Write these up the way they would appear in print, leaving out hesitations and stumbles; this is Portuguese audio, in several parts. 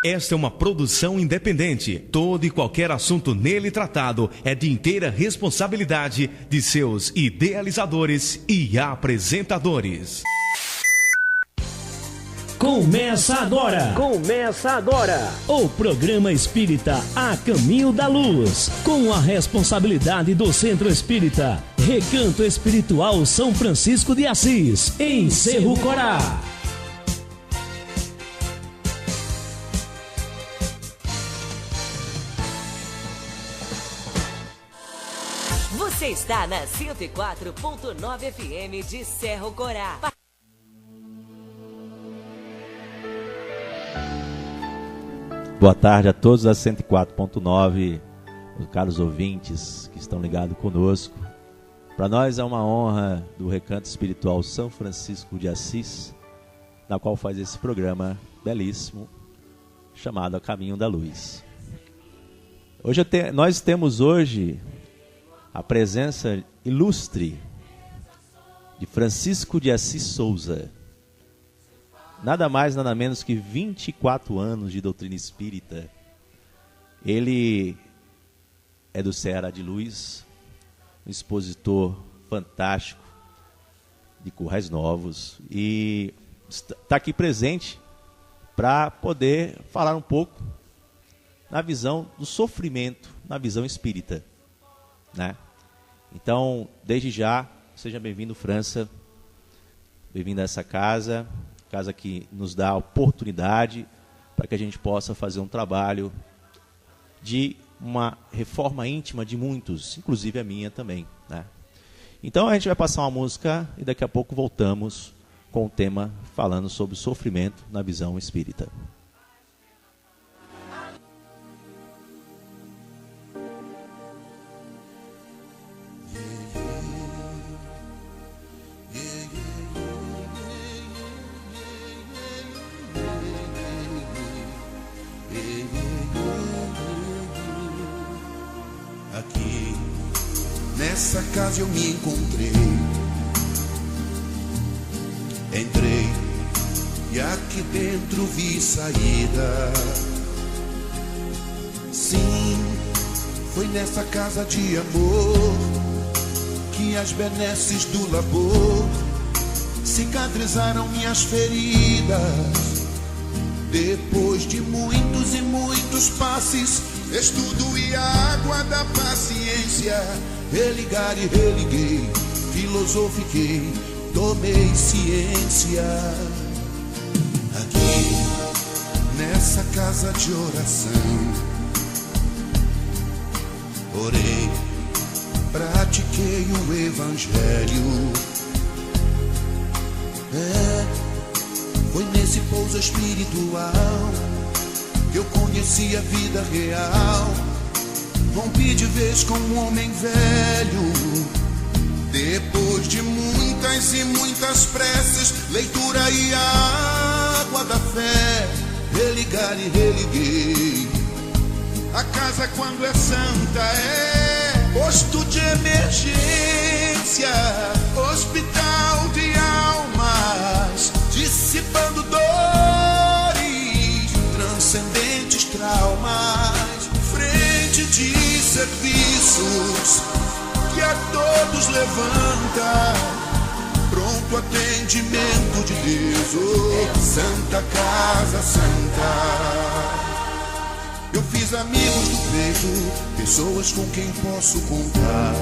Esta é uma produção independente. Todo e qualquer assunto nele tratado é de inteira responsabilidade de seus idealizadores e apresentadores. Começa agora o programa espírita A Caminho da Luz, com a responsabilidade do Centro Espírita Recanto Espiritual São Francisco de Assis, em Cerro Corá. Você está na 104.9 FM de Cerro Corá. Boa tarde a todos da 104.9, os caros ouvintes que estão ligados conosco. Para nós é uma honra do Recanto Espiritual São Francisco de Assis, na qual faz esse programa belíssimo, chamado A Caminho da Luz. Nós temos hoje a presença ilustre de Francisco de Assis Souza. Nada mais, nada menos que 24 anos de doutrina espírita. Ele é do Ceará de Luz, um expositor fantástico de Currais Novos, e está aqui presente para poder falar um pouco na visão do sofrimento, na visão espírita, né? Então, desde já, seja bem-vindo, França, bem-vindo a essa casa que nos dá a oportunidade para que a gente possa fazer um trabalho de uma reforma íntima de muitos, inclusive a minha também, né? Então a gente vai passar uma música e daqui a pouco voltamos com o tema falando sobre o sofrimento na visão espírita. Nessa casa eu me encontrei, entrei e aqui dentro vi saída. Sim, foi nessa casa de amor que as benesses do labor cicatrizaram minhas feridas. Depois de muitos e muitos passes, estudo e a água da paciência, religar e religuei, filosofiquei, tomei ciência. Aqui, nessa casa de oração, orei, pratiquei o evangelho. Foi nesse pouso espiritual que eu conheci a vida real. Rompi de vez com um homem velho. Depois de muitas e muitas preces, leitura e a água da fé, religar e religuei. A casa, quando é santa, é posto de emergência, hospital de almas, dissipando dores, transcendentes traumas, frente de serviços que a todos levanta, pronto atendimento de Deus. Oh, Santa Casa Santa. Eu fiz amigos do peito, pessoas com quem posso contar.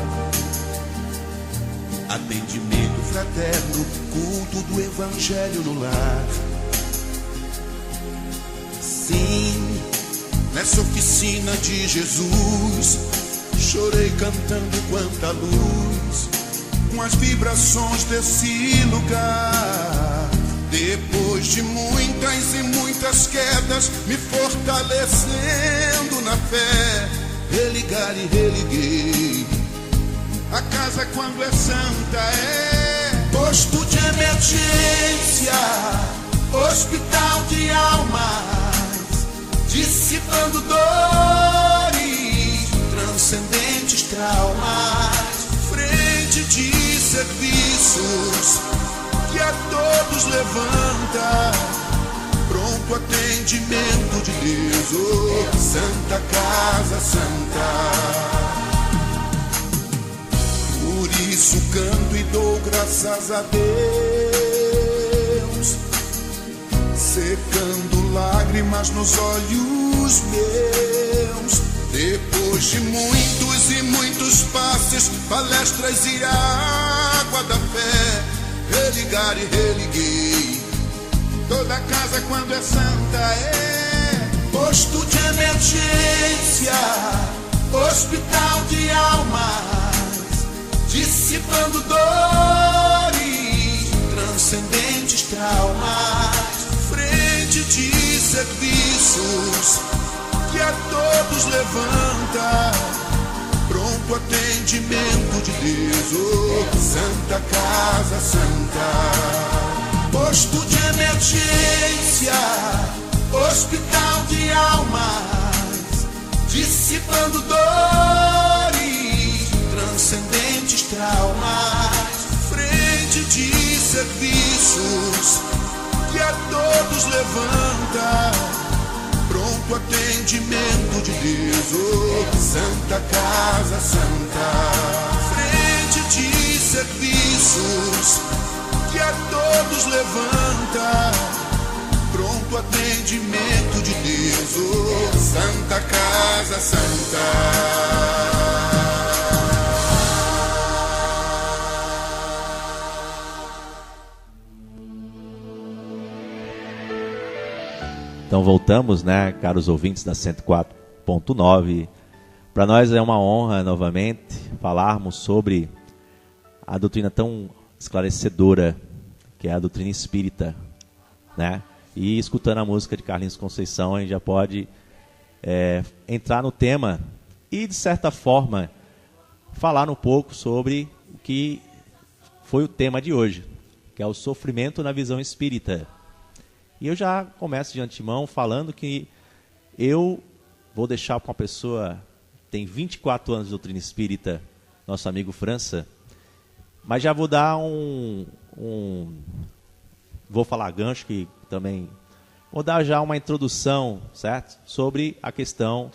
Atendimento fraterno, culto do evangelho no lar. Sim, nessa oficina de Jesus, chorei cantando quanta luz, com as vibrações desse lugar. Depois de muitas e muitas quedas, me fortalecendo na fé, religar e religuei. A casa, quando é santa, é posto de emergência, hospital de almas, dissipando dores, transcendentes traumas, frente de serviços que a todos levanta, pronto pronto atendimento de Deus, oh, Santa Casa Santa. Por isso canto e dou graças a Deus, secando lágrimas nos olhos meus. Depois de muitos e muitos passes, palestras e água da fé, religar e religuei. Toda casa quando é santa é posto de emergência, hospital de almas, dissipando dores, transcendentes traumas, frente de serviços que a todos levanta, pronto atendimento de Deus, oh, Santa Casa Santa. Posto de emergência, hospital de almas, dissipando dores, transcendentes traumas, frente de serviços que a todos levanta, pronto atendimento de Deus, oh, Santa Casa Santa. Frente de serviços que a todos levanta, pronto atendimento de Deus, oh, Santa Casa Santa. Então voltamos, né, caros ouvintes da 104.9. Para nós é uma honra novamente falarmos sobre a doutrina tão esclarecedora que é a doutrina espírita, né? E escutando a música de Carlinhos Conceição, a gente já pode entrar no tema e, de certa forma, falar um pouco sobre o que foi o tema de hoje, que é o sofrimento na visão espírita. E eu já começo de antemão falando que eu vou deixar para uma pessoa que tem 24 anos de doutrina espírita, nosso amigo França, mas já vou dar vou falar gancho que também, vou dar já uma introdução, certo? Sobre a questão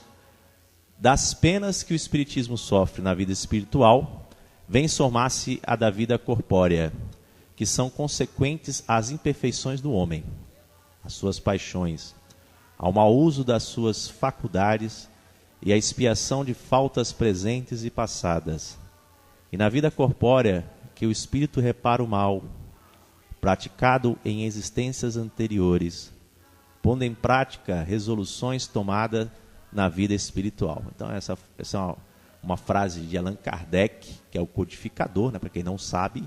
das penas que o espiritismo sofre na vida espiritual, vem somar-se à da vida corpórea, que são consequentes às imperfeições do homem, às suas paixões, ao mau uso das suas faculdades e à expiação de faltas presentes e passadas. E na vida corpórea, que o espírito repara o mal, praticado em existências anteriores, pondo em prática resoluções tomadas na vida espiritual. Então essa é uma frase de Allan Kardec, que é o codificador, né, para quem não sabe,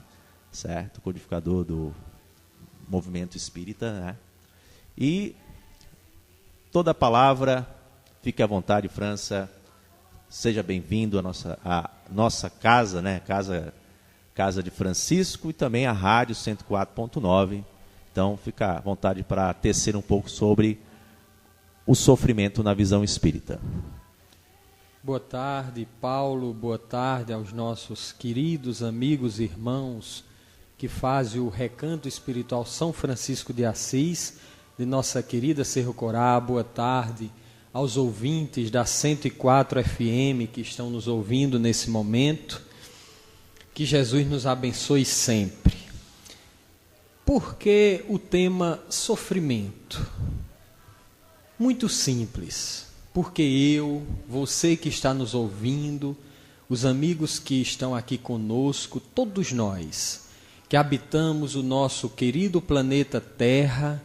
certo? O codificador do movimento espírita, né? E toda palavra, fique à vontade, França, seja bem-vindo à nossa casa, né? Casa de Francisco, e também a Rádio 104.9. Então, fica à vontade para tecer um pouco sobre o sofrimento na visão espírita. Boa tarde, Paulo. Boa tarde aos nossos queridos amigos e irmãos que fazem o Recanto Espiritual São Francisco de Assis, de nossa querida Cerro Corá. Boa tarde aos ouvintes da 104 FM que estão nos ouvindo nesse momento. Que Jesus nos abençoe sempre. Por que o tema sofrimento? Muito simples. Porque eu, você que está nos ouvindo, os amigos que estão aqui conosco, todos nós que habitamos o nosso querido planeta Terra,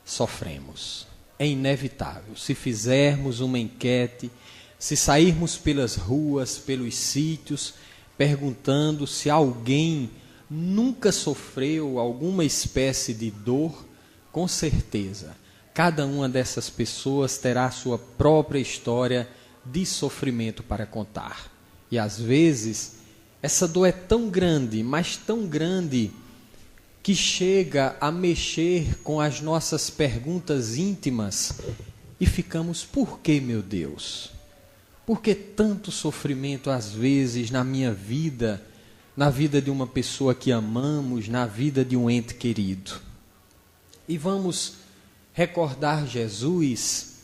sofremos. É inevitável. Se fizermos uma enquete, se sairmos pelas ruas, pelos sítios, perguntando se alguém nunca sofreu alguma espécie de dor, com certeza, cada uma dessas pessoas terá a sua própria história de sofrimento para contar. E às vezes, essa dor é tão grande, mas tão grande, que chega a mexer com as nossas perguntas íntimas e ficamos, por que, meu Deus? Por que tanto sofrimento às vezes na minha vida, na vida de uma pessoa que amamos, na vida de um ente querido? E vamos recordar Jesus,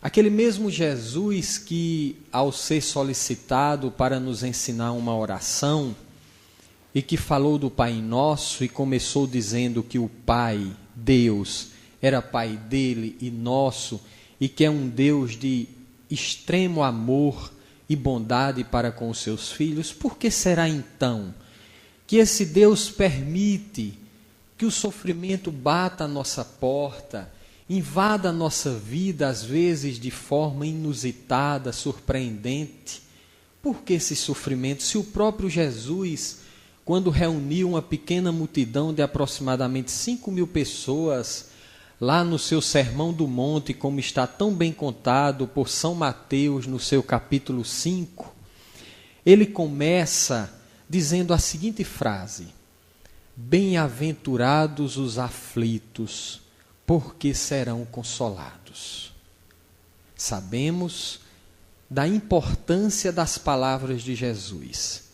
aquele mesmo Jesus que, ao ser solicitado para nos ensinar uma oração, e que falou do Pai Nosso e começou dizendo que o Pai, Deus, era Pai dele e nosso, e que é um Deus de extremo amor e bondade para com os seus filhos, por que será então que esse Deus permite que o sofrimento bata a nossa porta, invada a nossa vida, às vezes de forma inusitada, surpreendente? Por que esse sofrimento? Se o próprio Jesus, quando reuniu uma pequena multidão de aproximadamente 5.000 pessoas, lá no seu Sermão do Monte, como está tão bem contado por São Mateus no seu capítulo 5, ele começa dizendo a seguinte frase: bem-aventurados os aflitos, porque serão consolados. Sabemos da importância das palavras de Jesus.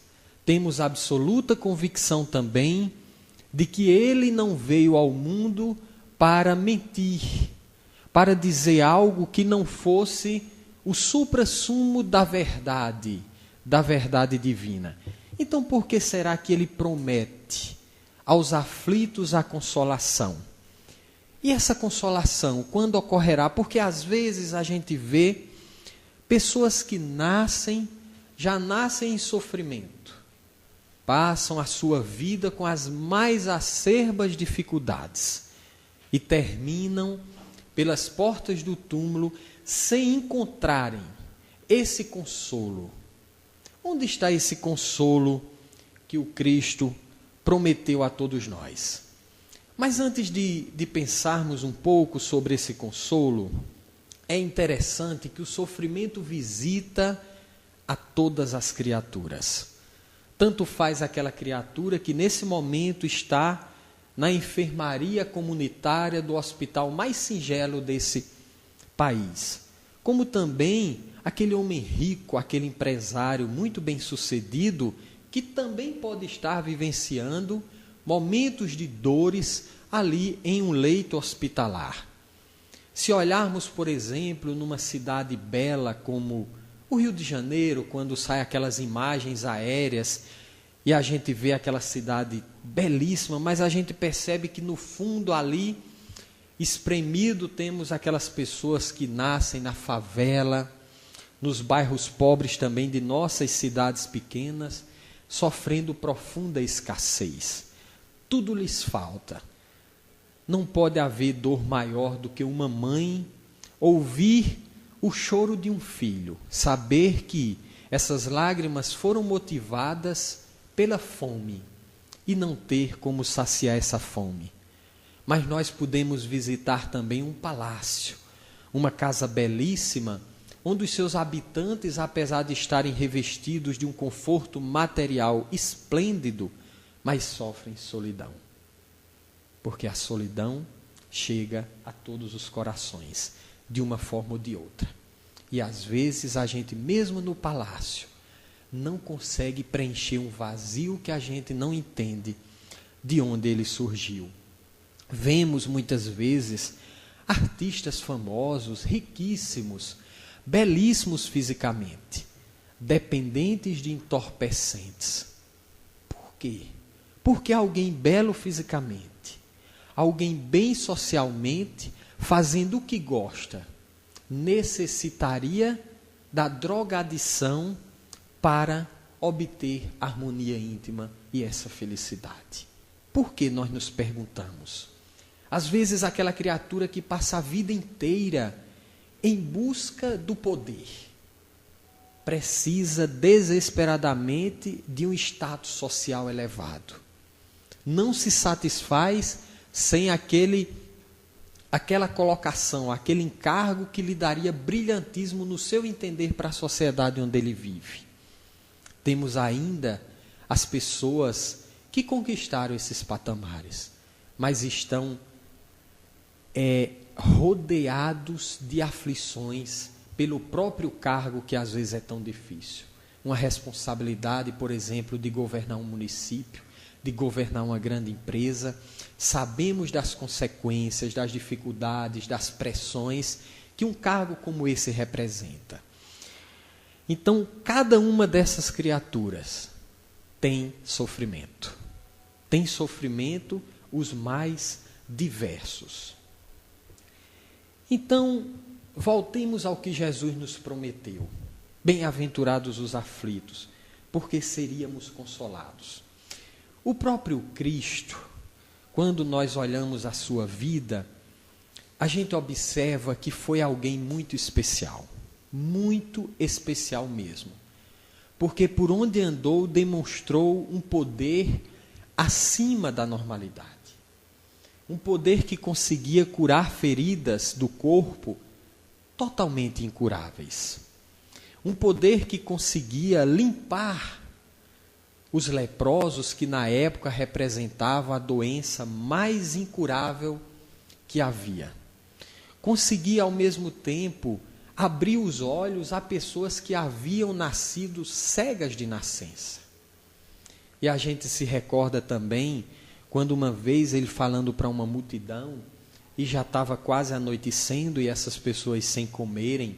Temos absoluta convicção também de que ele não veio ao mundo para mentir, para dizer algo que não fosse o suprassumo da verdade divina. Então, por que será que ele promete aos aflitos a consolação? E essa consolação, quando ocorrerá? Porque às vezes a gente vê pessoas que já nascem em sofrimento, passam a sua vida com as mais acerbas dificuldades e terminam pelas portas do túmulo sem encontrarem esse consolo. Onde está esse consolo que o Cristo prometeu a todos nós? Mas antes de pensarmos um pouco sobre esse consolo, é interessante que o sofrimento visita a todas as criaturas. Tanto faz aquela criatura que nesse momento está na enfermaria comunitária do hospital mais singelo desse país, como também aquele homem rico, aquele empresário muito bem-sucedido, que também pode estar vivenciando momentos de dores ali em um leito hospitalar. Se olharmos, por exemplo, numa cidade bela como o Rio de Janeiro, quando saem aquelas imagens aéreas e a gente vê aquela cidade belíssima, mas a gente percebe que no fundo ali, espremido, temos aquelas pessoas que nascem na favela, nos bairros pobres também de nossas cidades pequenas, sofrendo profunda escassez. Tudo lhes falta. Não pode haver dor maior do que uma mãe ouvir o choro de um filho, saber que essas lágrimas foram motivadas pela fome e não ter como saciar essa fome. Mas nós podemos visitar também um palácio, uma casa belíssima, onde os seus habitantes, apesar de estarem revestidos de um conforto material esplêndido, mas sofrem solidão. Porque a solidão chega a todos os corações, de uma forma ou de outra. E às vezes a gente, mesmo no palácio, não consegue preencher um vazio que a gente não entende de onde ele surgiu. Vemos muitas vezes artistas famosos, riquíssimos, belíssimos fisicamente, dependentes de entorpecentes. Por quê? Porque alguém belo fisicamente, alguém bem socialmente, fazendo o que gosta, necessitaria da drogadição para obter harmonia íntima e essa felicidade. Por que nós nos perguntamos? Às vezes aquela criatura que passa a vida inteira em busca do poder, precisa desesperadamente de um status social elevado. Não se satisfaz sem aquela colocação, aquele encargo que lhe daria brilhantismo no seu entender para a sociedade onde ele vive. Temos ainda as pessoas que conquistaram esses patamares, mas estão rodeados de aflições pelo próprio cargo que às vezes é tão difícil. Uma responsabilidade, por exemplo, de governar um município, de governar uma grande empresa, sabemos das consequências, das dificuldades, das pressões que um cargo como esse representa. Então, cada uma dessas criaturas tem sofrimento. Tem sofrimento os mais diversos. Então, voltemos ao que Jesus nos prometeu. Bem-aventurados os aflitos, porque seríamos consolados. O próprio Cristo, quando nós olhamos a sua vida, a gente observa que foi alguém muito especial mesmo. Porque por onde andou demonstrou um poder acima da normalidade. Um poder que conseguia curar feridas do corpo totalmente incuráveis. Um poder que conseguia limpar os leprosos, que na época representavam a doença mais incurável que havia. Conseguia ao mesmo tempo abrir os olhos a pessoas que haviam nascido cegas de nascença. E a gente se recorda também quando uma vez ele falando para uma multidão, e já estava quase anoitecendo e essas pessoas sem comerem,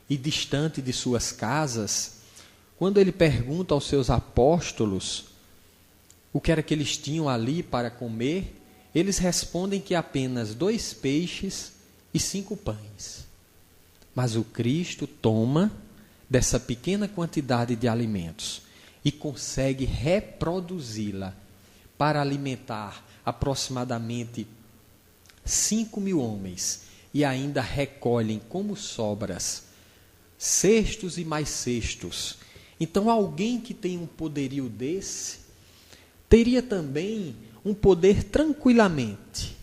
e distante de suas casas, quando ele pergunta aos seus apóstolos o que era que eles tinham ali para comer, eles respondem que apenas 2 peixes e 5 pães. Mas o Cristo toma dessa pequena quantidade de alimentos e consegue reproduzi-la para alimentar aproximadamente 5.000 homens, e ainda recolhem como sobras cestos e mais cestos. Então, alguém que tem um poderio desse, teria também um poder tranquilamente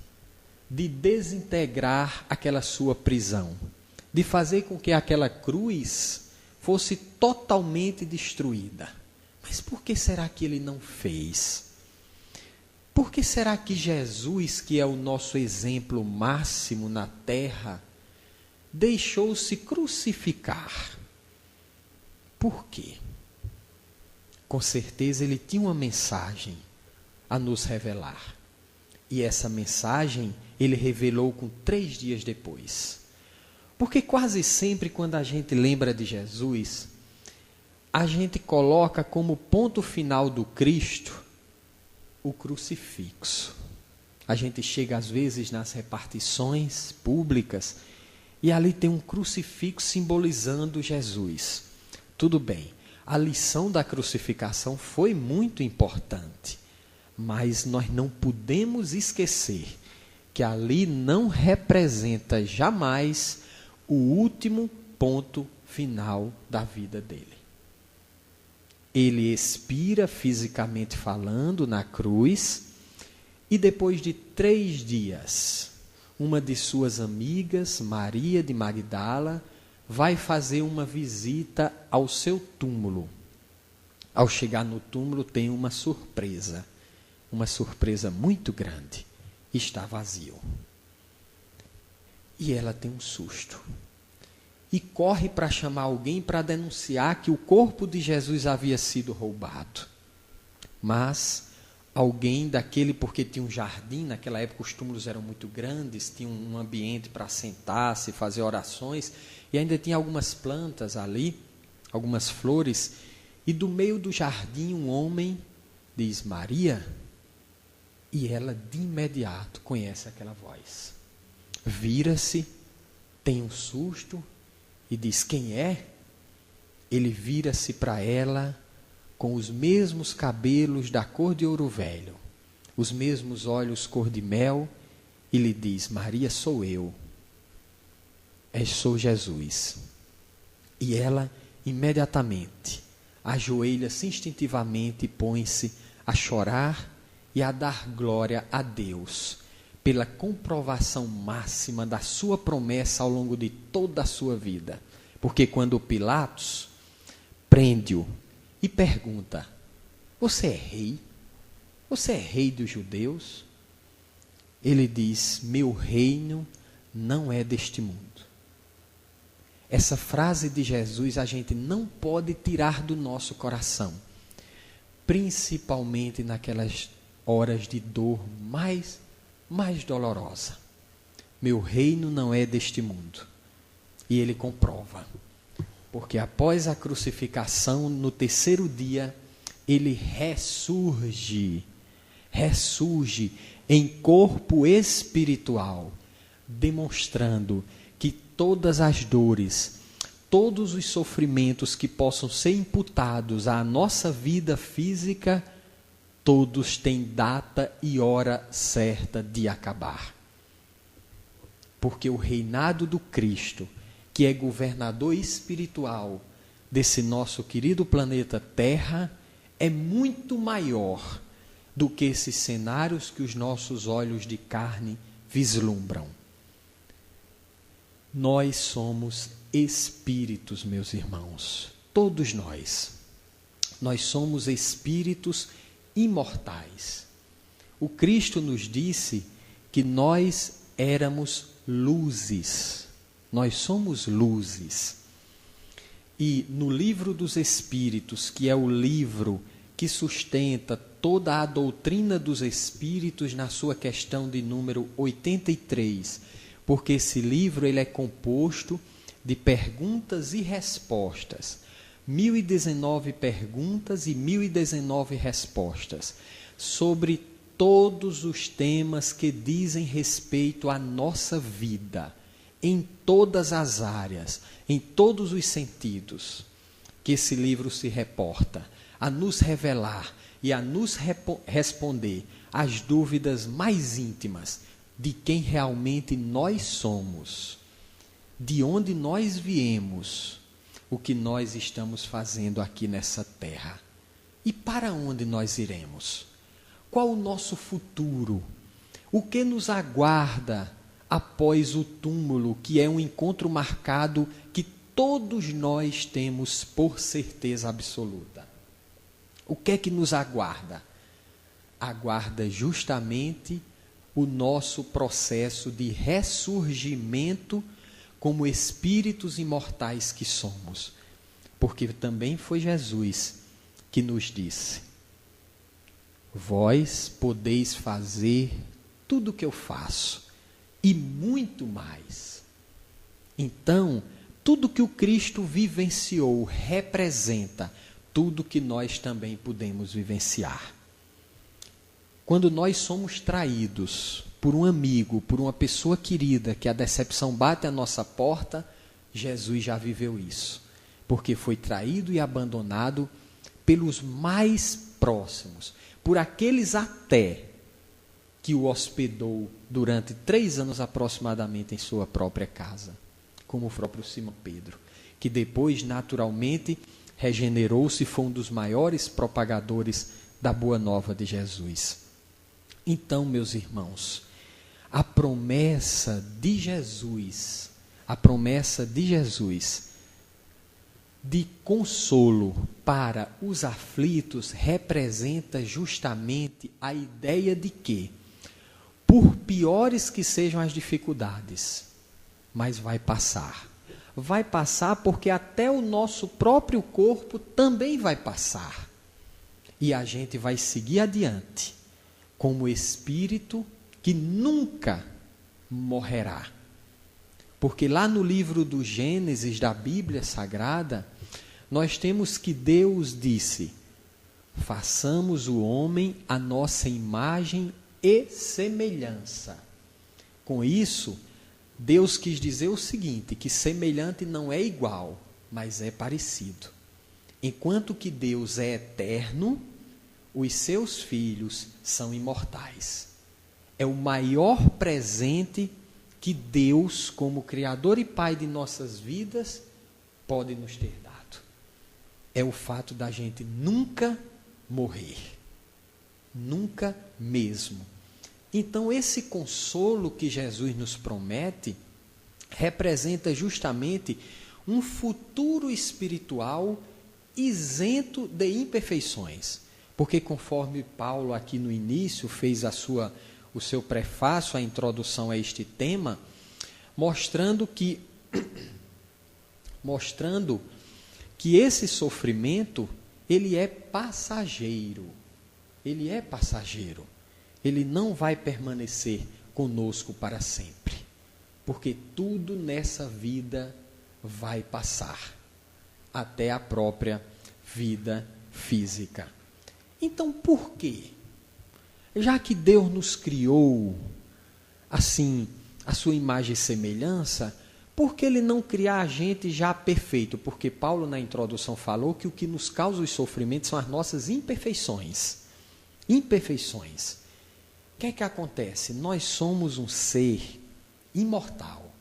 de desintegrar aquela sua prisão, de fazer com que aquela cruz fosse totalmente destruída. Mas por que será que ele não fez? Por que será que Jesus, que é o nosso exemplo máximo na terra, deixou-se crucificar? Por quê? Com certeza ele tinha uma mensagem a nos revelar. E essa mensagem ele revelou com 3 dias depois. Porque quase sempre quando a gente lembra de Jesus, a gente coloca como ponto final do Cristo o crucifixo. A gente chega às vezes nas repartições públicas e ali tem um crucifixo simbolizando Jesus. Tudo bem, a lição da crucificação foi muito importante, mas nós não podemos esquecer que ali não representa jamais o último ponto final da vida dele. Ele expira fisicamente falando na cruz e depois de 3 dias, uma de suas amigas, Maria de Magdala, vai fazer uma visita ao seu túmulo. Ao chegar no túmulo tem uma surpresa muito grande. Está vazio. E ela tem um susto. E corre para chamar alguém para denunciar que o corpo de Jesus havia sido roubado. Mas alguém daquele, porque tinha um jardim, naquela época os túmulos eram muito grandes, tinha um ambiente para sentar-se, fazer orações, e ainda tinha algumas plantas ali, algumas flores, e do meio do jardim um homem diz Maria, e ela de imediato conhece aquela voz. Vira-se, tem um susto, e diz, quem é? Ele vira-se para ela com os mesmos cabelos da cor de ouro velho, os mesmos olhos cor de mel, e lhe diz, Maria, sou eu. Sou Jesus. E ela, imediatamente, ajoelha-se instintivamente e põe-se a chorar e a dar glória a Deus, pela comprovação máxima da sua promessa ao longo de toda a sua vida. Porque quando Pilatos prende-o e pergunta, você é rei? Você é rei dos judeus? Ele diz, meu reino não é deste mundo. Essa frase de Jesus a gente não pode tirar do nosso coração. principalmente naquelas horas de dor mais dolorosa. Meu reino não é deste mundo. E ele comprova. Porque após a crucificação, no terceiro dia, ele ressurge em corpo espiritual, demonstrando que todas as dores, todos os sofrimentos que possam ser imputados à nossa vida física, todos têm data e hora certa de acabar. Porque o reinado do Cristo, que é governador espiritual desse nosso querido planeta Terra, é muito maior do que esses cenários que os nossos olhos de carne vislumbram. Nós somos espíritos, meus irmãos, todos nós. Nós somos espíritos imortais. O Cristo nos disse que nós éramos luzes. Nós somos luzes. E no Livro dos Espíritos, que é o livro que sustenta toda a doutrina dos Espíritos na sua questão de número 83, porque esse livro ele é composto de perguntas e respostas, 1019 perguntas e 1019 respostas, sobre todos os temas que dizem respeito à nossa vida, em todas as áreas, em todos os sentidos, que esse livro se reporta, a nos revelar e a nos responder às dúvidas mais íntimas de quem realmente nós somos, de onde nós viemos, o que nós estamos fazendo aqui nessa terra e para onde nós iremos. Qual o nosso futuro? O que nos aguarda após o túmulo, que é um encontro marcado que todos nós temos por certeza absoluta? O que é que nos aguarda? Aguarda justamente o nosso processo de ressurgimento como espíritos imortais que somos. Porque também foi Jesus que nos disse: vós podeis fazer tudo o que eu faço e muito mais. Então, tudo que o Cristo vivenciou representa tudo que nós também podemos vivenciar. Quando nós somos traídos por um amigo, por uma pessoa querida, que a decepção bate à nossa porta, Jesus já viveu isso. Porque foi traído e abandonado pelos mais próximos, por aqueles até que o hospedou durante 3 anos aproximadamente em sua própria casa, como o próprio Simão Pedro, que depois, naturalmente, regenerou-se e foi um dos maiores propagadores da Boa Nova de Jesus. Então, meus irmãos, a promessa de Jesus de consolo para os aflitos representa justamente a ideia de que, por piores que sejam as dificuldades, mas vai passar. Vai passar porque até o nosso próprio corpo também vai passar. E a gente vai seguir adiante como espírito que nunca morrerá. Porque lá no livro do Gênesis da Bíblia Sagrada, nós temos que Deus disse: façamos o homem à nossa imagem e semelhança. Com isso, Deus quis dizer o seguinte, que semelhante não é igual, mas é parecido. Enquanto que Deus é eterno, os seus filhos são imortais. É o maior presente que Deus, como Criador e Pai de nossas vidas, pode nos ter dado. É o fato da gente nunca morrer. Nunca mesmo. Então, esse consolo que Jesus nos promete representa justamente um futuro espiritual isento de imperfeições. Porque conforme Paulo aqui no início fez o seu prefácio, a introdução a este tema, mostrando que esse sofrimento ele é passageiro. Ele é passageiro. Ele não vai permanecer conosco para sempre. Porque tudo nessa vida vai passar. Até a própria vida física. Então, por quê? Já que Deus nos criou assim, a sua imagem e semelhança, por que Ele não criar a gente já perfeito? Porque Paulo, na introdução, falou que o que nos causa os sofrimentos são as nossas imperfeições. Imperfeições. O que é que acontece? Nós somos um ser imortal,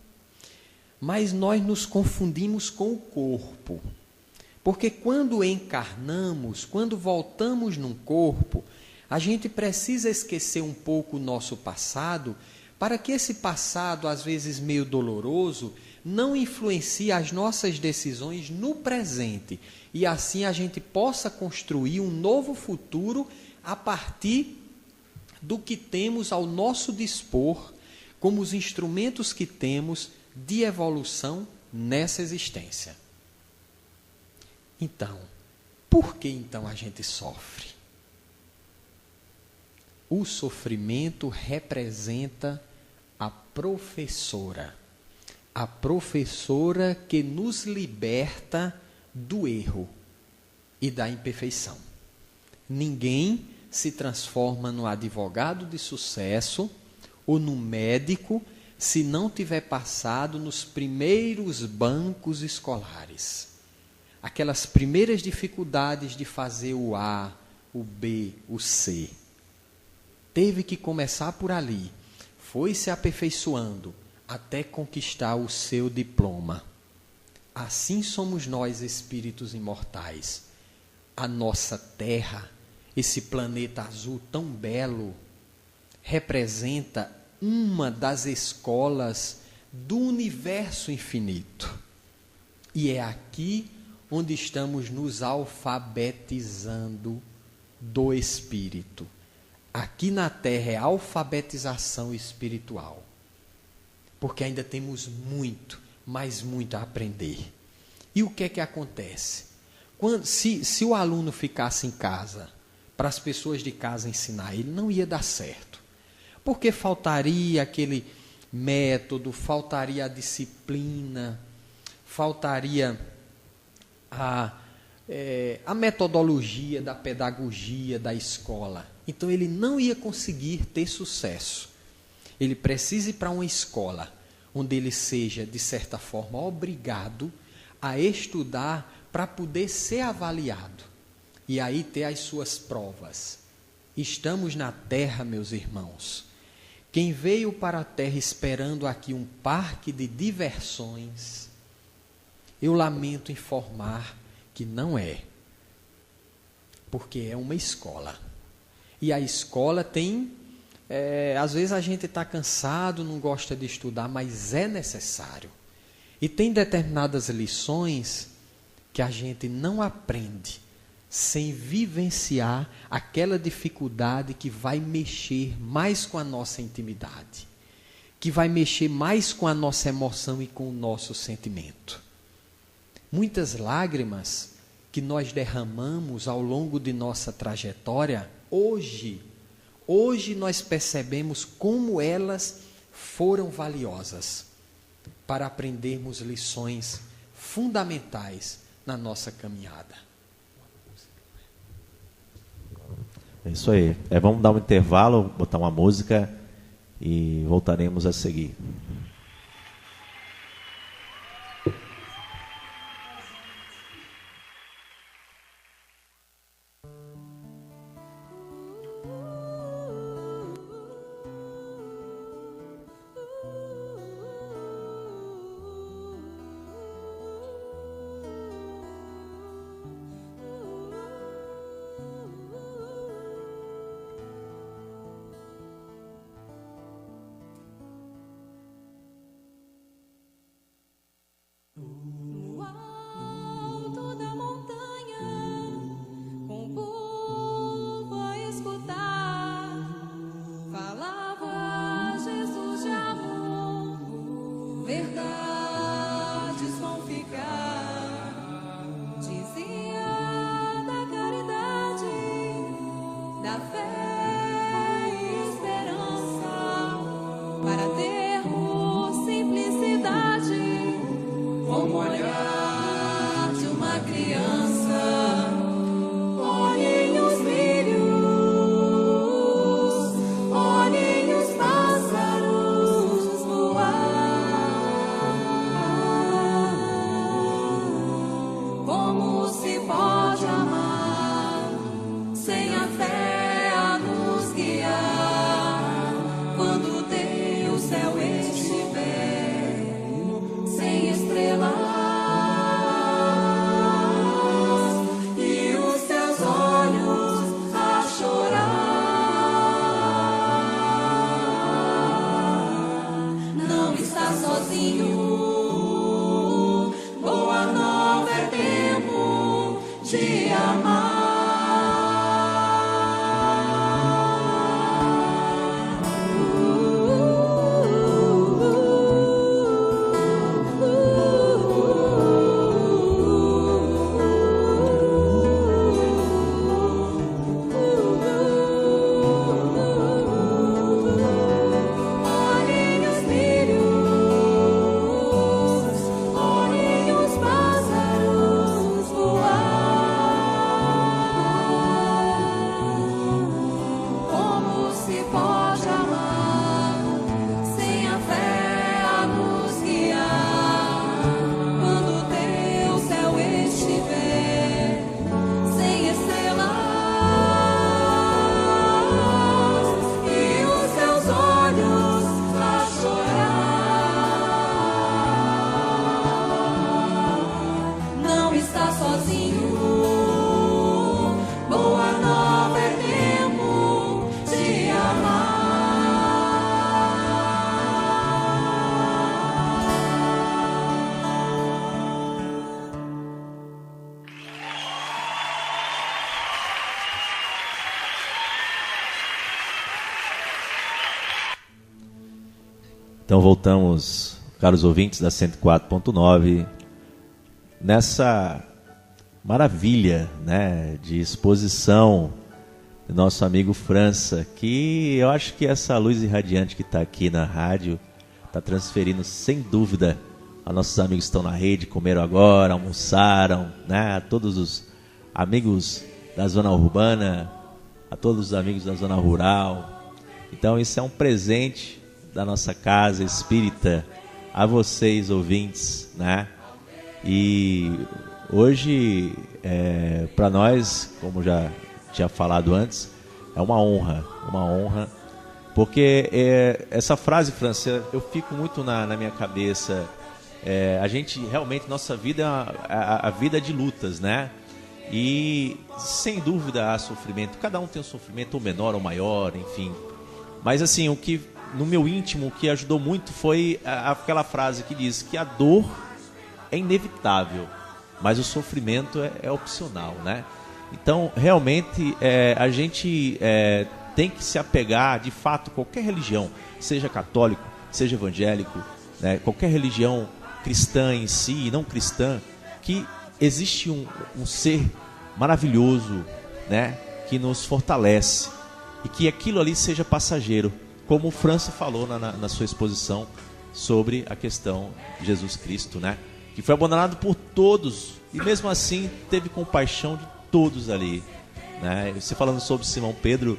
mas nós nos confundimos com o corpo. Porque quando encarnamos, quando voltamos num corpo, a gente precisa esquecer um pouco o nosso passado, para que esse passado, às vezes meio doloroso, não influencie as nossas decisões no presente. E assim a gente possa construir um novo futuro a partir do que temos ao nosso dispor, como os instrumentos que temos de evolução nessa existência. Então, por que então a gente sofre? O sofrimento representa a professora que nos liberta do erro e da imperfeição. Ninguém se transforma no advogado de sucesso ou no médico se não tiver passado nos primeiros bancos escolares. Aquelas primeiras dificuldades de fazer o A, o B, o C. Teve que começar por ali. Foi se aperfeiçoando até conquistar o seu diploma. Assim somos nós, espíritos imortais. A nossa Terra, esse planeta azul tão belo, representa uma das escolas do universo infinito. E é aqui onde estamos nos alfabetizando do Espírito. Aqui na Terra é alfabetização espiritual. Porque ainda temos muito, mas muito a aprender. E o que é que acontece? Se o aluno ficasse em casa, para as pessoas de casa ensinar, ele não ia dar certo. Porque faltaria aquele método, faltaria a disciplina, faltaria a metodologia da pedagogia da escola. Então ele não ia conseguir ter sucesso. Ele precisa ir para uma escola onde ele seja, de certa forma, obrigado a estudar para poder ser avaliado. E aí ter as suas provas. Estamos na Terra, meus irmãos. Quem veio para a Terra esperando aqui um parque de diversões, eu lamento informar que não é. Porque é uma escola. E a escola tem... às vezes a gente está cansado, não gosta de estudar, mas é necessário. E tem determinadas lições que a gente não aprende sem vivenciar aquela dificuldade que vai mexer mais com a nossa intimidade, que vai mexer mais com a nossa emoção e com o nosso sentimento. Muitas lágrimas que nós derramamos ao longo de nossa trajetória, hoje nós percebemos como elas foram valiosas para aprendermos lições fundamentais na nossa caminhada. É isso aí. Vamos dar um intervalo, botar uma música e voltaremos a seguir. Então voltamos, caros ouvintes da 104.9, nessa maravilha, né, de exposição do nosso amigo França, que eu acho que essa luz irradiante que está aqui na rádio está transferindo sem dúvida a nossos amigos que estão na rede, comeram agora, almoçaram, né, a todos os amigos da zona urbana, a todos os amigos da zona rural. Então isso é um presente da nossa casa espírita a vocês, ouvintes, né? E hoje, para nós, como já tinha falado antes, é uma honra, porque essa frase, França, eu fico muito na minha cabeça. A gente realmente, nossa vida é a vida de lutas, né? E sem dúvida há sofrimento, cada um tem um sofrimento, ou menor ou maior, enfim. Mas assim, o que no meu íntimo, o que ajudou muito foi aquela frase que diz que a dor é inevitável, mas o sofrimento é opcional, né? Então, realmente, a gente tem que se apegar, de fato, qualquer religião, seja católico, seja evangélico, né? Qualquer religião cristã em si, não cristã, que existe um ser maravilhoso, né? Que nos fortalece e que aquilo ali seja passageiro, como o França falou na sua exposição sobre a questão de Jesus Cristo, né? Que foi abandonado por todos e mesmo assim teve compaixão de todos ali, né? Você falando sobre Simão Pedro,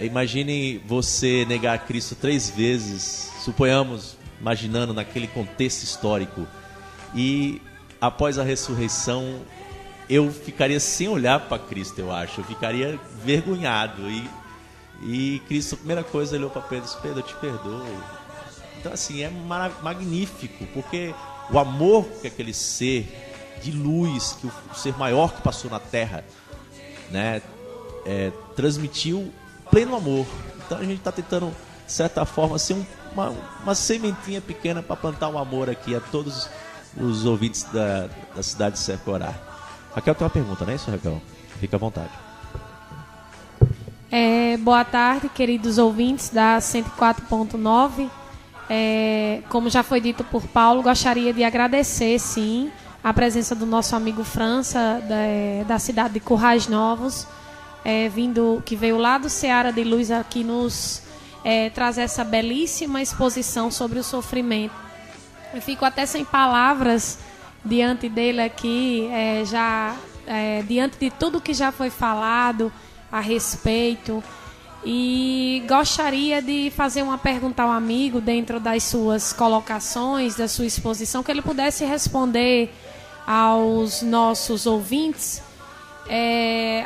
imagine você negar Cristo 3 vezes, suponhamos, imaginando naquele contexto histórico, e após a ressurreição eu ficaria sem olhar para Cristo, eu acho, eu ficaria vergonhado. E Cristo, a primeira coisa, olhou para Pedro e disse: Pedro, eu te perdoo. Então assim, é magnífico, porque o amor que aquele ser de luz, que o ser maior que passou na Terra, né, transmitiu pleno amor. Então a gente está tentando, de certa forma, ser uma sementinha pequena para plantar um amor aqui a todos os ouvintes da cidade de Sercorá. Raquel tem uma pergunta, não é isso, Raquel? Fica à vontade. Boa tarde, queridos ouvintes da 104.9. Como já foi dito por Paulo, gostaria de agradecer, sim, a presença do nosso amigo França, da cidade de Currais Novos, que veio lá do Seara de Luz aqui nos trazer essa belíssima exposição sobre o sofrimento. Eu fico até sem palavras diante dele aqui, diante de tudo que já foi falado a respeito, e gostaria de fazer uma pergunta ao amigo dentro das suas colocações, da sua exposição, que ele pudesse responder aos nossos ouvintes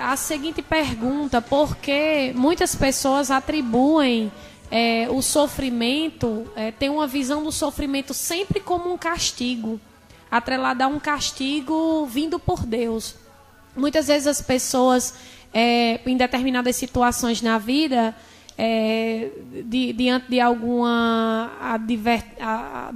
a seguinte pergunta: porque muitas pessoas atribuem o sofrimento, tem uma visão do sofrimento sempre como um castigo, atrelado a um castigo vindo por Deus. Muitas vezes as pessoas, em determinadas situações na vida, diante de alguma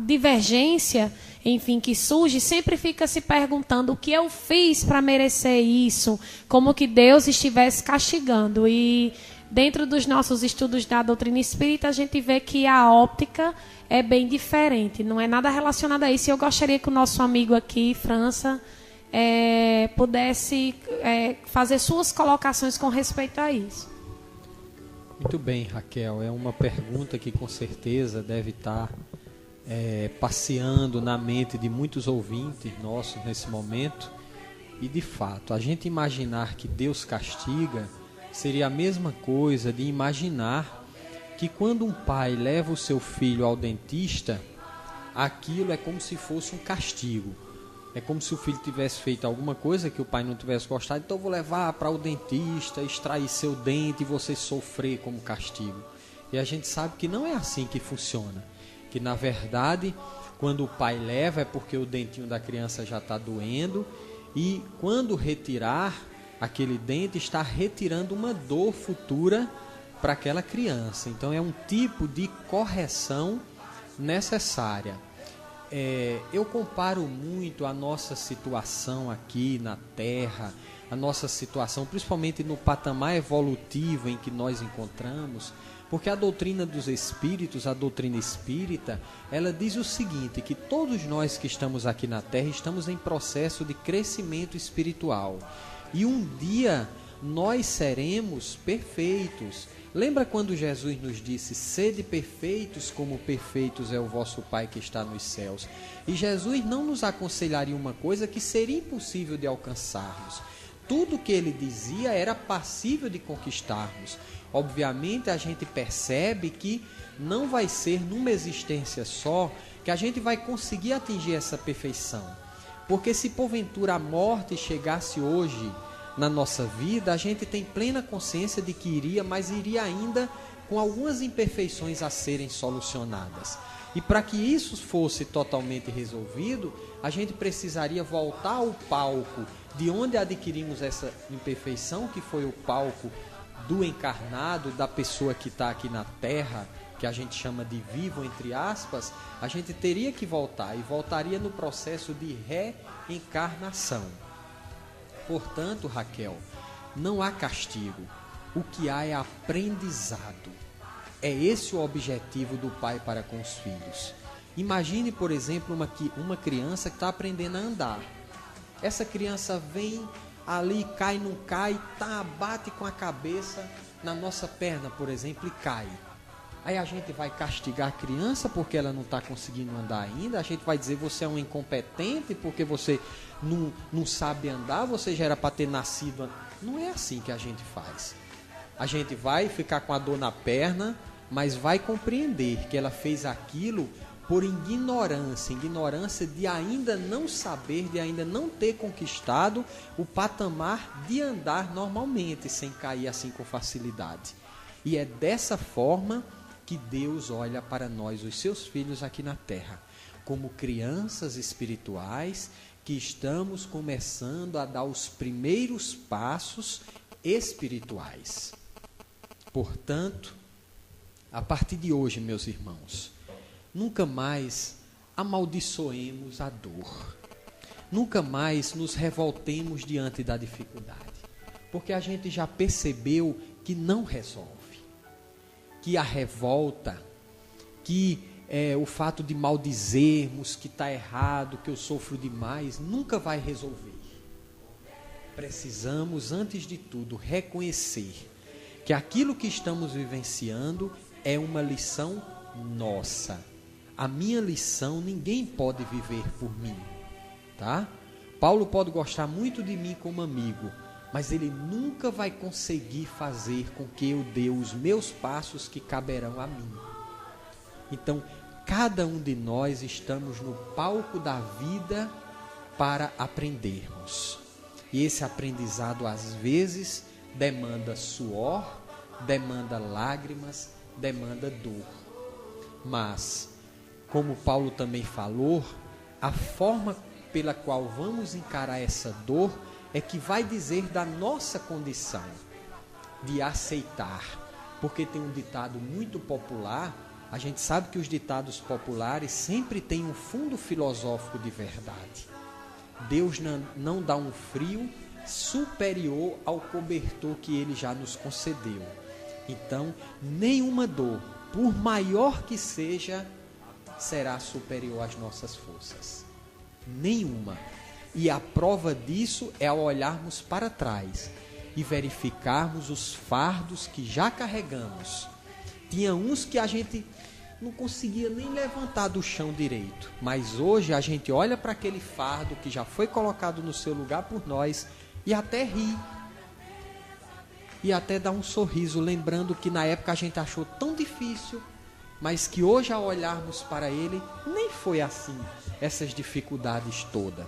divergência, enfim, que surge, sempre fica se perguntando: o que eu fiz para merecer isso? Como que Deus estivesse castigando. E dentro dos nossos estudos da doutrina espírita, a gente vê que a óptica é bem diferente, não é nada relacionado a isso. E eu gostaria que o nosso amigo aqui, França, pudesse fazer suas colocações com respeito a isso. Muito bem, Raquel. É uma pergunta que com certeza deve estar passeando na mente de muitos ouvintes nossos nesse momento. E de fato, a gente imaginar que Deus castiga seria a mesma coisa de imaginar que quando um pai leva o seu filho ao dentista, aquilo é como se fosse um castigo. É como se o filho tivesse feito alguma coisa que o pai não tivesse gostado, então eu vou levar para o dentista, extrair seu dente e você sofrer como castigo. E a gente sabe que não é assim que funciona. Que na verdade, quando o pai leva, é porque o dentinho da criança já está doendo, e quando retirar aquele dente, está retirando uma dor futura para aquela criança. Então é um tipo de correção necessária. Eu comparo muito a nossa situação aqui na Terra, a nossa situação, principalmente no patamar evolutivo em que nós encontramos, Porque a doutrina dos espíritos, a doutrina espírita, ela diz o seguinte, que todos nós que estamos aqui na Terra estamos em processo de crescimento espiritual. E um dia nós seremos perfeitos. Lembra quando Jesus nos disse, sede perfeitos como perfeitos é o vosso Pai que está nos céus? E Jesus não nos aconselharia uma coisa que seria impossível de alcançarmos. Tudo que ele dizia era passível de conquistarmos. Obviamente a gente percebe que não vai ser numa existência só que a gente vai conseguir atingir essa perfeição. Porque se porventura a morte chegasse hoje na nossa vida, a gente tem plena consciência de que iria, mas iria ainda com algumas imperfeições a serem solucionadas. E para que isso fosse totalmente resolvido, a gente precisaria voltar ao palco de onde adquirimos essa imperfeição, que foi o palco do encarnado, da pessoa que está aqui na Terra, que a gente chama de vivo, entre aspas. A gente teria que voltar, e voltaria no processo de reencarnação. Portanto, Raquel, não há castigo, o que há é aprendizado. É esse o objetivo do pai para com os filhos. Imagine, por exemplo, uma criança que está aprendendo a andar. Essa criança vem ali, cai, não cai, bate com a cabeça na nossa perna, por exemplo, e cai. Aí a gente vai castigar a criança porque ela não está conseguindo andar ainda. A gente vai dizer, você é um incompetente porque você não sabe andar, você já era para ter nascido. Não é assim que a gente faz. A gente vai ficar com a dor na perna, mas vai compreender que ela fez aquilo por ignorância de ainda não saber, de ainda não ter conquistado o patamar de andar normalmente, sem cair assim com facilidade. E é dessa forma que Deus olha para nós, os seus filhos aqui na Terra, como crianças espirituais que estamos começando a dar os primeiros passos espirituais. Portanto, a partir de hoje, meus irmãos, nunca mais amaldiçoemos a dor. Nunca mais nos revoltemos diante da dificuldade. Porque a gente já percebeu que não resolve. Que a revolta, que o fato de maldizermos, que está errado, que eu sofro demais, nunca vai resolver. Precisamos, antes de tudo, reconhecer que aquilo que estamos vivenciando é uma lição nossa. A minha lição ninguém pode viver por mim, tá? Paulo pode gostar muito de mim como amigo, mas ele nunca vai conseguir fazer com que eu dê os meus passos que caberão a mim. Então, cada um de nós estamos no palco da vida para aprendermos. E esse aprendizado, às vezes, demanda suor, demanda lágrimas, demanda dor. Mas, como Paulo também falou, a forma pela qual vamos encarar essa dor é que vai dizer da nossa condição de aceitar. Porque tem um ditado muito popular, a gente sabe que os ditados populares sempre têm um fundo filosófico de verdade. Deus não dá um frio superior ao cobertor que Ele já nos concedeu. Então, nenhuma dor, por maior que seja, será superior às nossas forças. Nenhuma. E a prova disso é ao olharmos para trás e verificarmos os fardos que já carregamos. Tinha uns que a gente não conseguia nem levantar do chão direito, mas hoje a gente olha para aquele fardo que já foi colocado no seu lugar por nós e até ri. E até dá um sorriso, lembrando que na época a gente achou tão difícil, mas que hoje, ao olharmos para ele, nem foi assim, essas dificuldades todas.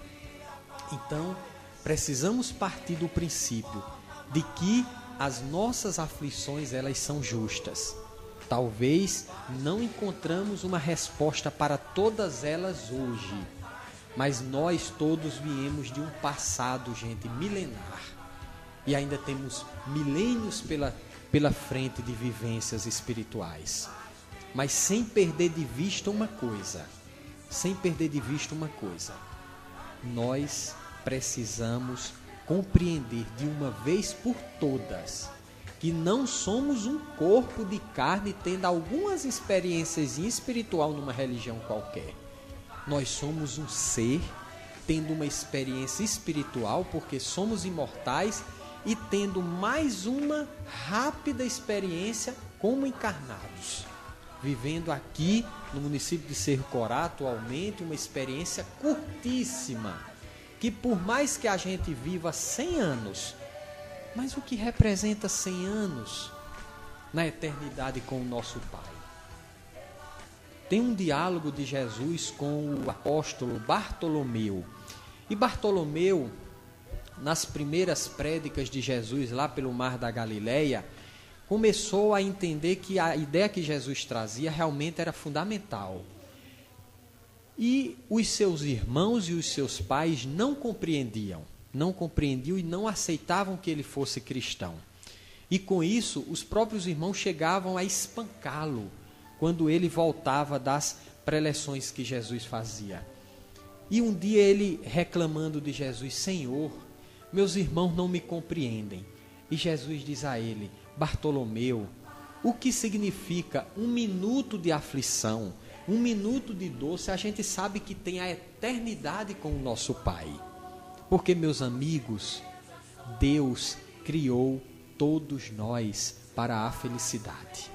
Então, precisamos partir do princípio de que as nossas aflições, elas são justas. Talvez não encontramos uma resposta para todas elas hoje, mas nós todos viemos de um passado, gente, milenar. E ainda temos milênios pela frente de vivências espirituais. Mas sem perder de vista uma coisa. Nós precisamos compreender de uma vez por todas que não somos um corpo de carne tendo algumas experiências espiritual numa religião qualquer. Nós somos um ser tendo uma experiência espiritual, porque somos imortais, e tendo mais uma rápida experiência como encarnados, vivendo aqui no município de Cerro Corá atualmente uma experiência curtíssima, que por mais que a gente viva 100 anos, mas o que representa 100 anos na eternidade com o nosso Pai? Tem um diálogo de Jesus com o apóstolo Bartolomeu. E Bartolomeu, nas primeiras prédicas de Jesus lá pelo Mar da Galileia, começou a entender que a ideia que Jesus trazia realmente era fundamental. E os seus irmãos e os seus pais não compreendiam e não aceitavam que ele fosse cristão. E com isso, os próprios irmãos chegavam a espancá-lo quando ele voltava das preleções que Jesus fazia. E um dia ele reclamando de Jesus: Senhor, meus irmãos não me compreendem. E Jesus diz a ele: Bartolomeu, o que significa 1 minuto de aflição, 1 minuto de dor, se a gente sabe que tem a eternidade com o nosso Pai? Porque, meus amigos, Deus criou todos nós para a felicidade.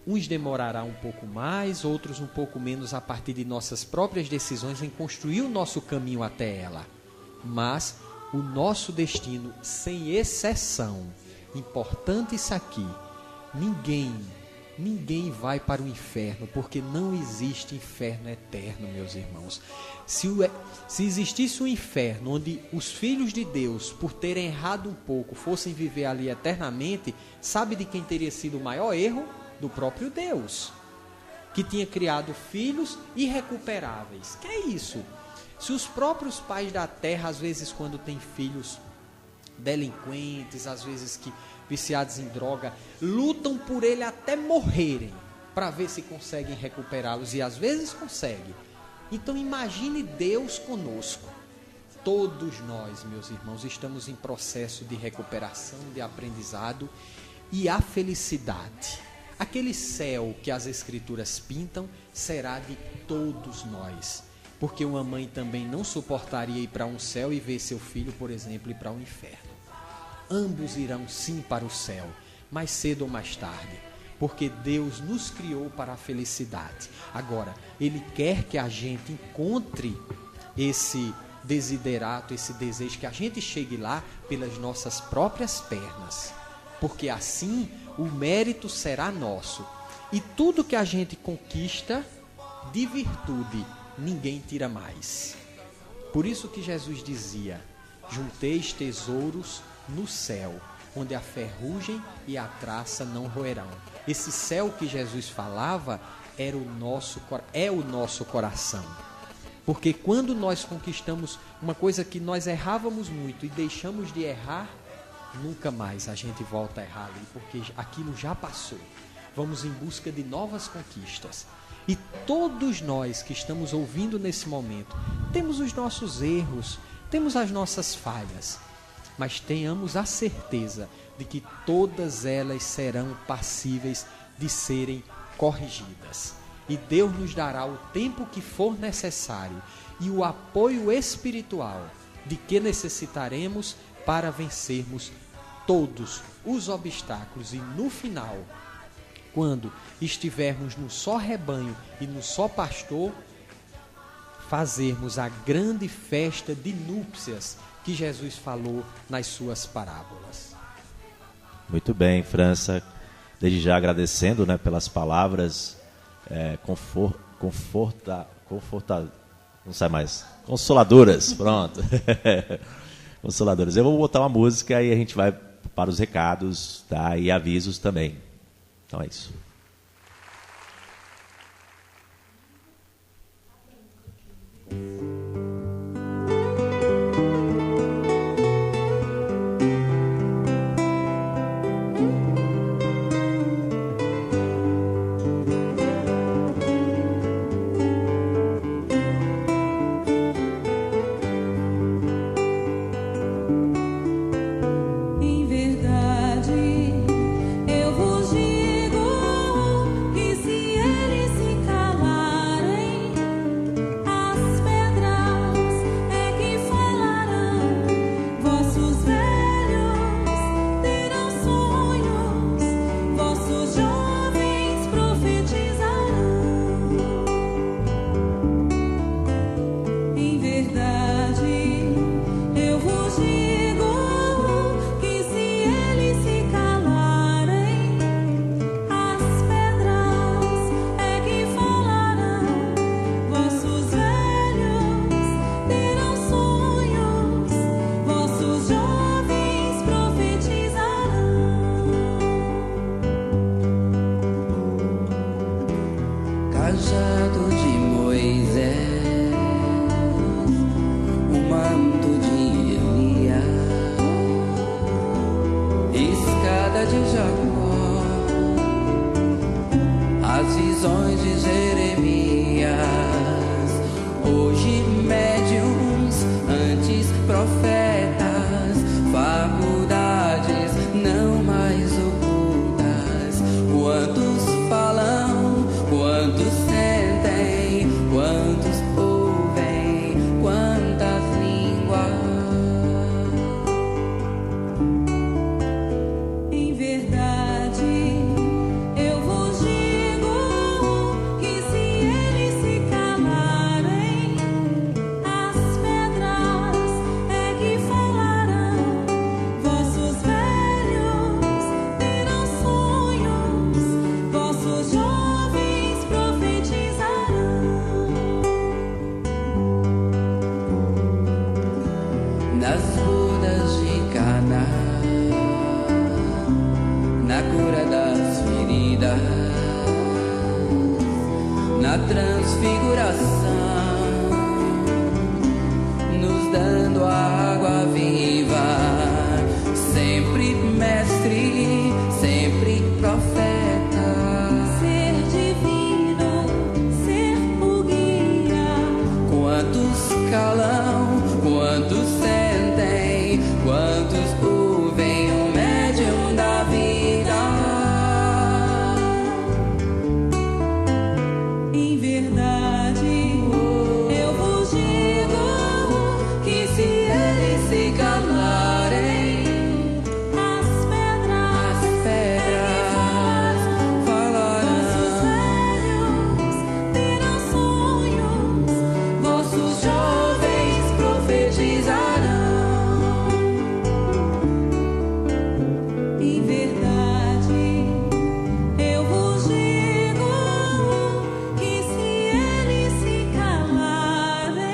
Uns demorará um pouco mais, outros um pouco menos, a partir de nossas próprias decisões em construir o nosso caminho até ela. Mas o nosso destino, sem exceção, importante isso aqui, ninguém vai para o inferno, porque não existe inferno eterno, meus irmãos. Se existisse um inferno onde os filhos de Deus, por terem errado um pouco, fossem viver ali eternamente, sabe de quem teria sido o maior erro? Do próprio Deus, que tinha criado filhos irrecuperáveis. Que é isso? Se os próprios pais da terra, às vezes quando têm filhos delinquentes, às vezes que viciados em droga, lutam por ele até morrerem, para ver se conseguem recuperá-los, e às vezes conseguem. Então imagine Deus conosco. Todos nós, meus irmãos, estamos em processo de recuperação, de aprendizado, e a felicidade, aquele céu que as Escrituras pintam, será de todos nós. Porque uma mãe também não suportaria ir para um céu e ver seu filho, por exemplo, ir para um inferno. Ambos irão sim para o céu, mais cedo ou mais tarde, porque Deus nos criou para a felicidade. Agora, Ele quer que a gente encontre esse desiderato, esse desejo, que a gente chegue lá pelas nossas próprias pernas, porque assim o mérito será nosso. E tudo que a gente conquista de virtude, ninguém tira mais. Por isso que Jesus dizia: junteis tesouros no céu, onde a ferrugem e a traça não roerão. Esse céu que Jesus falava é o nosso coração. Porque quando nós conquistamos uma coisa que nós errávamos muito e deixamos de errar, nunca mais a gente volta a errar ali, porque aquilo já passou. Vamos em busca de novas conquistas. E todos nós que estamos ouvindo nesse momento, temos os nossos erros, temos as nossas falhas, mas tenhamos a certeza de que todas elas serão passíveis de serem corrigidas. E Deus nos dará o tempo que for necessário e o apoio espiritual de que necessitaremos para vencermos todos os obstáculos. E no final, quando estivermos no só rebanho e no só pastor, fazermos a grande festa de núpcias que Jesus falou nas suas parábolas. Muito bem, França. Desde já agradecendo, né, pelas palavras não sai mais. Consoladoras, pronto. Consoladoras. Eu vou botar uma música e a gente vai para os recados, tá? E avisos também. Então é isso. Em verdade cajado de Moisés, o manto de Elias, escada de Jacó, as visões de Jeremias, hoje médiuns, antes profetas, faculdades não mais ocultas. Quantos falam, quantos sentem, quantos ouvem, quantas línguas. Em verdade, eu vos digo que se eles se calarem, as pedras é que falarão. Vossos velhos terão sonhos, vossos jovens profetizarão. Nas bodas de Caná, na cura das feridas, na transfiguração, nos dando a água viva, sempre mestre, sempre profeta. Ser divino, ser o guia. Quantos calam, quantos sentem, quantos ouvem o médium da vida. Em verdade, eu vos digo que se eles se calarem, as pedras falarão. Vossos velhos terão sonhos, vossos jovens profetizarão. Em verdade, eu vos digo que se eles se calarem.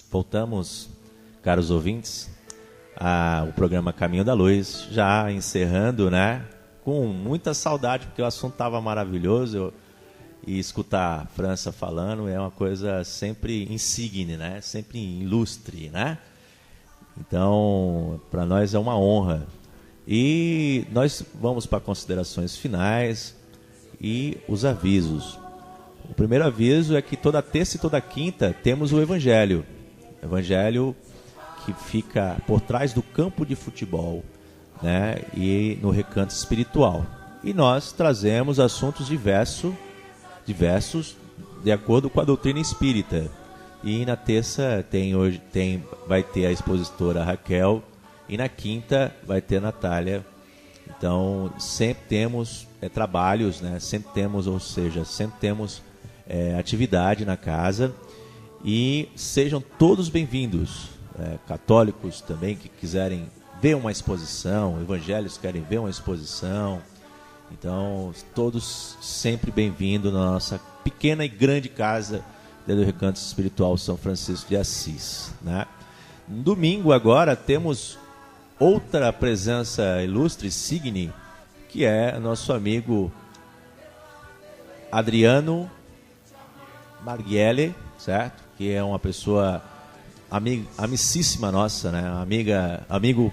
Voltamos, caros ouvintes, ao programa Caminho da Luz, já encerrando, né? Com muita saudade, porque o assunto estava maravilhoso. E escutar a França falando é uma coisa sempre insigne, né? Sempre ilustre, né? Então, para nós é uma honra. E nós vamos para considerações finais e os avisos. O primeiro aviso é que toda terça e toda quinta temos o Evangelho. Evangelho que fica por trás do campo de futebol, né? E no recanto espiritual. E nós trazemos assuntos diversos de acordo com a doutrina espírita. E na terça vai ter a expositora Raquel e na quinta vai ter a Natália. Então sempre temos trabalhos, né? Sempre temos atividade na casa. E sejam todos bem-vindos, católicos também que quiserem ver uma exposição, evangélicos querem ver uma exposição. Então, todos sempre bem-vindos na nossa pequena e grande casa do Recanto Espiritual São Francisco de Assis, né? No domingo agora temos outra presença ilustre, signe, que é nosso amigo Adriano Marghiele, certo? Que é uma pessoa amicíssima nossa, né? Amigo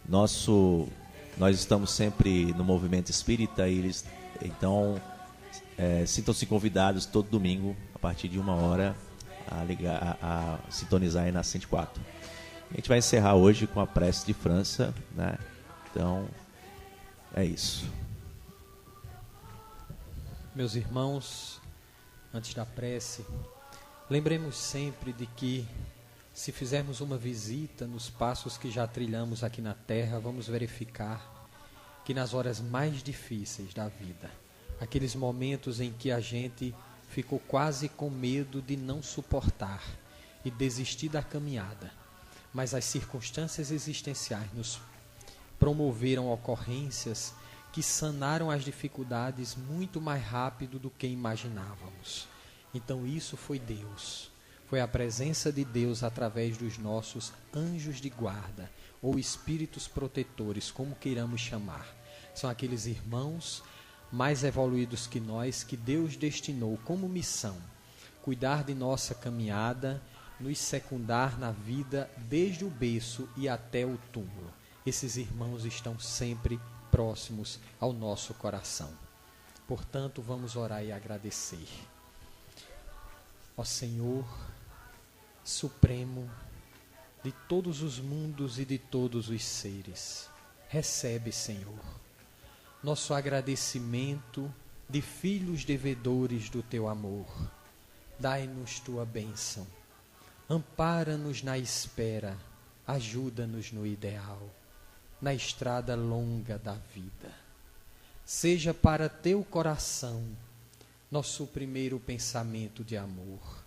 nosso. Nós estamos sempre no movimento espírita e então sintam-se convidados todo domingo a partir de 1h a sintonizar aí na 104. A gente vai encerrar hoje com a prece de França, né? Então é isso. Meus irmãos, antes da prece, lembremos sempre de que, se fizermos uma visita nos passos que já trilhamos aqui na Terra, vamos verificar que nas horas mais difíceis da vida, aqueles momentos em que a gente ficou quase com medo de não suportar e desistir da caminhada, mas as circunstâncias existenciais nos promoveram ocorrências que sanaram as dificuldades muito mais rápido do que imaginávamos. Então isso foi Deus. Foi a presença de Deus através dos nossos anjos de guarda, ou espíritos protetores, como queiramos chamar. São aqueles irmãos mais evoluídos que nós, que Deus destinou como missão, cuidar de nossa caminhada, nos secundar na vida desde o berço e até o túmulo. Esses irmãos estão sempre próximos ao nosso coração. Portanto, vamos orar e agradecer. Ó Senhor Supremo de todos os mundos e de todos os seres, recebe, Senhor, nosso agradecimento de filhos devedores do Teu amor. Dai-nos Tua bênção, ampara-nos na espera, ajuda-nos no ideal, na estrada longa da vida. Seja para Teu coração nosso primeiro pensamento de amor.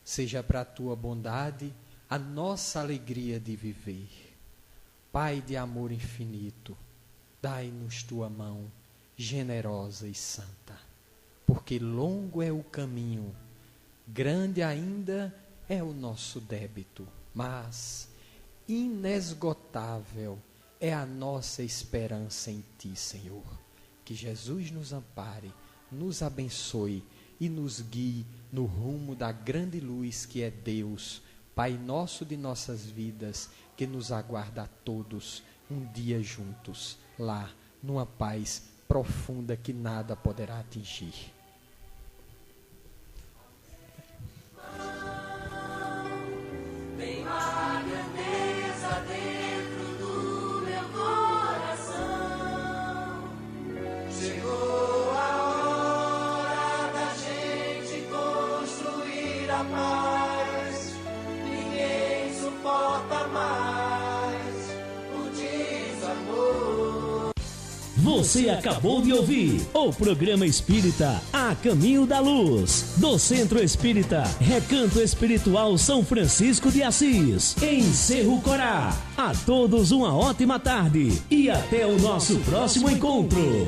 Seja para a Tua bondade a nossa alegria de viver. Pai de amor infinito, dai-nos Tua mão generosa e santa, porque longo é o caminho, grande ainda é o nosso débito, mas inesgotável é a nossa esperança em Ti, Senhor. Que Jesus nos ampare, nos abençoe e nos guie no rumo da grande luz que é Deus, Pai nosso de nossas vidas, que nos aguarda a todos um dia juntos, lá, numa paz profunda que nada poderá atingir. Tem uma grandeza dentro do meu coração. Chegou a hora da gente construir a paz. Ninguém suporta mais o desamor. Você acabou de ouvir o programa espírita A Caminho da Luz, do Centro Espírita Recanto Espiritual São Francisco de Assis, em Cerro Corá. A todos uma ótima tarde e até o nosso próximo encontro.